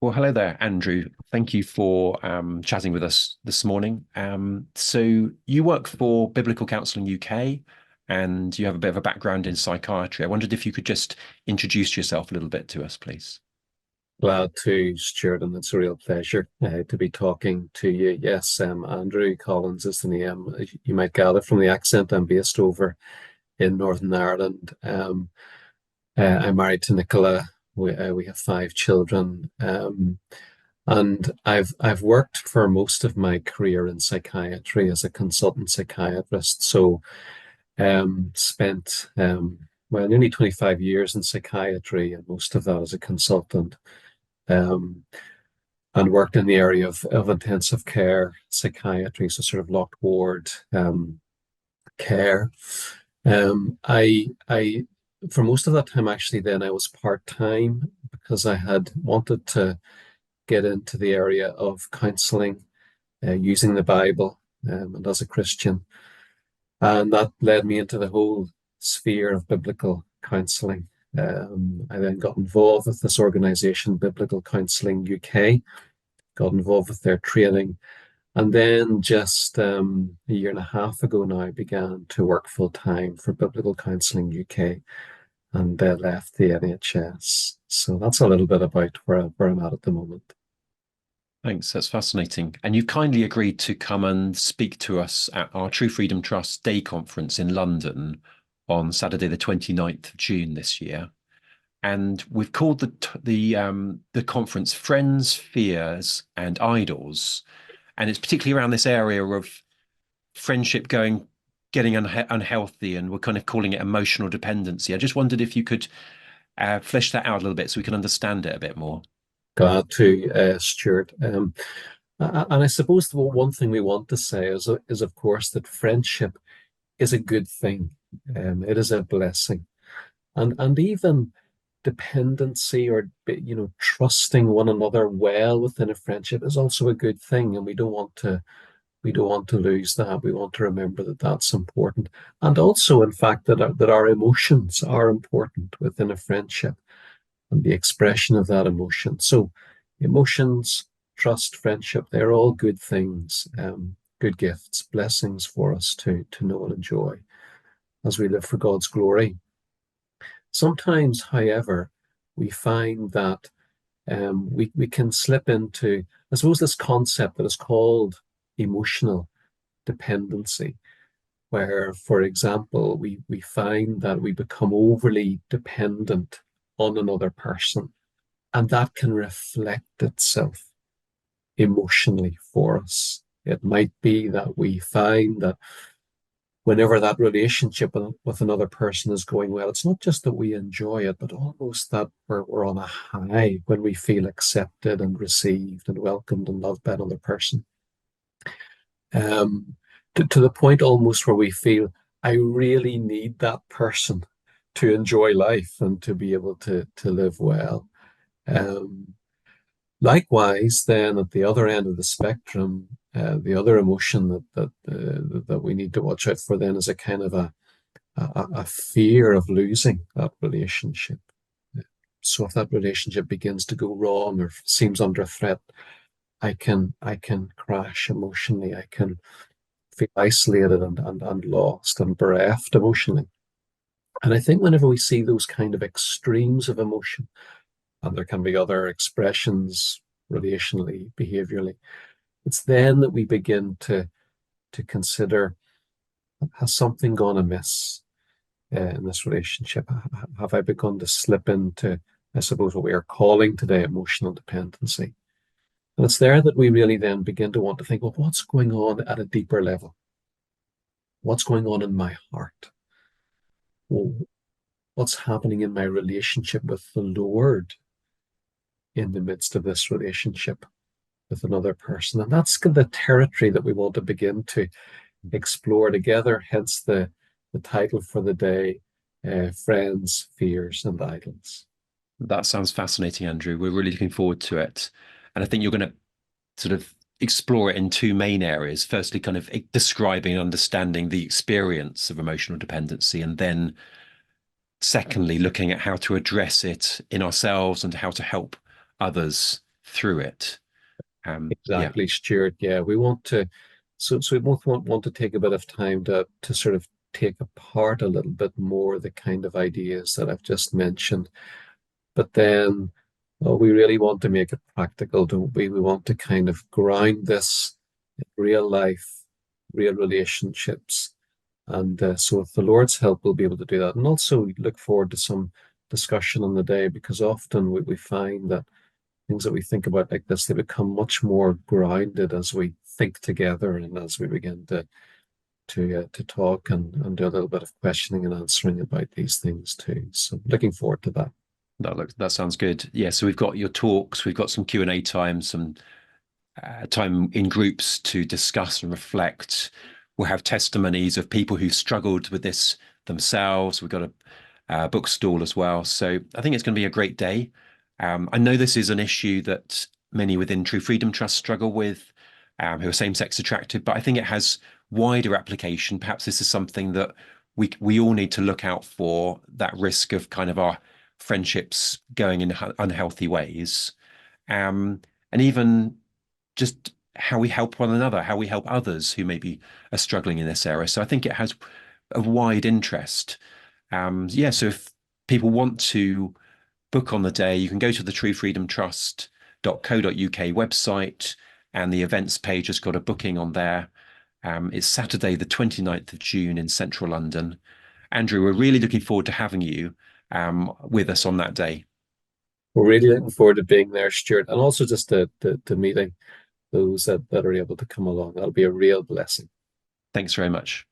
Well, hello there, Andrew. Thank you for chatting with us this morning. So you work for Biblical Counselling UK and you have a bit of a background in psychiatry. I wondered if you could just introduce yourself a little bit to us, please. Glad to, Stuart, and it's a real pleasure to be talking to you. Yes, Andrew Collins is the name. You might gather from the accent. I'm based over in Northern Ireland. I'm married to Nicola. We have five children, and I've worked for most of my career in psychiatry as a consultant psychiatrist. So, spent well nearly 25 years in psychiatry, and most of that as a consultant. Um, and worked in the area of intensive care psychiatry, so sort of locked ward care. I for most of that time actually then I was part-time because I had wanted to get into the area of counseling using the Bible and as a Christian. And that led me into the whole sphere of biblical counseling. I then got involved with this organization, Biblical Counseling UK, got involved with their training. And then just a year and a half ago now, I began to work full time for Biblical Counselling UK and left the NHS. So that's a little bit about where I'm at the moment. Thanks. That's fascinating. And you've kindly agreed to come and speak to us at our True Freedom Trust Day Conference in London on Saturday, the 29th of June this year. And we've called the conference Friends, Fears, and Idols. And it's particularly around this area of friendship getting unhealthy, and we're kind of calling it emotional dependency. I just wondered if you could flesh that out a little bit so we can understand it a bit more. Glad to, Stuart. And I suppose the one thing we want to say is of course, that friendship is a good thing. It is a blessing. And even dependency or trusting one another well within a friendship is also a good thing, and we don't want to lose that. We want to remember that that's important, and also in fact that our emotions are important within a friendship and the expression of that emotion. So emotions, trust, friendship, they're all good things, good gifts, blessings for us to know and enjoy as we live for God's glory. Sometimes, however, we find that we can slip into, I suppose, this concept that is called emotional dependency, where, for example, we find that we become overly dependent on another person, and that can reflect itself emotionally for us. It might be that we find that whenever that relationship with another person is going well, it's not just that we enjoy it, but almost that we're on a high when we feel accepted and received and welcomed and loved by another person. Um, to the point almost where we feel, I really need that person to enjoy life and to be able to live well. Um, Likewise, then at the other end of the spectrum, the other emotion that we need to watch out for then is a kind of a fear of losing that relationship. So if that relationship begins to go wrong or seems under threat, I can crash emotionally. I can feel isolated and lost and bereft emotionally. And I think whenever we see those kind of extremes of emotion, and there can be other expressions relationally, behaviorally, it's then that we begin to consider, has something gone amiss in this relationship? Have I begun to slip into, I suppose, what we are calling today emotional dependency? And it's there that we really then begin to want to think, well, what's going on at a deeper level? What's going on in my heart? Well, what's happening in my relationship with the Lord in the midst of this relationship with another person? And that's the territory that we want to begin to explore together, hence the title for the day, Friends, Fears, and Idols. That sounds fascinating, Andrew. We're really looking forward to it. And I think you're going to sort of explore it in two main areas. Firstly, kind of describing and understanding the experience of emotional dependency, and then secondly, looking at how to address it in ourselves and how to help others through it. Yeah, Exactly, Stuart. Yeah, we want to, so we both want to take a bit of time to sort of take apart a little bit more the kind of ideas that I've just mentioned. But then we really want to make it practical, don't we? We want to kind of ground this in real life, real relationships. And so, with the Lord's help, we'll be able to do that. And also look forward to some discussion on the day because often we find that things that we think about like this, they become much more grounded as we think together and as we begin to talk and do a little bit of questioning and answering about these things too. So looking forward to that. that sounds good. Yeah, so we've got your talks, we've got some Q&A time, some time in groups to discuss and reflect. We'll have testimonies of people who've struggled with this themselves. We've got a book stall as well. So I think it's going to be a great day. I know this is an issue that many within True Freedom Trust struggle with, who are same-sex attracted, but I think it has wider application. Perhaps this is something that we all need to look out for, that risk of kind of our friendships going in unhealthy ways. And even just how we help one another, how we help others who maybe are struggling in this area. So I think it has a wide interest. Yeah, so if people want to book on the day, you can go to the truefreedomtrust.co.uk website, and the events page has got a booking on there. It's Saturday, the 29th of June in central London. Andrew, we're really looking forward to having you with us on that day. We're really looking forward to being there, Stuart, and also just to meeting those that are able to come along. That'll be a real blessing. Thanks very much.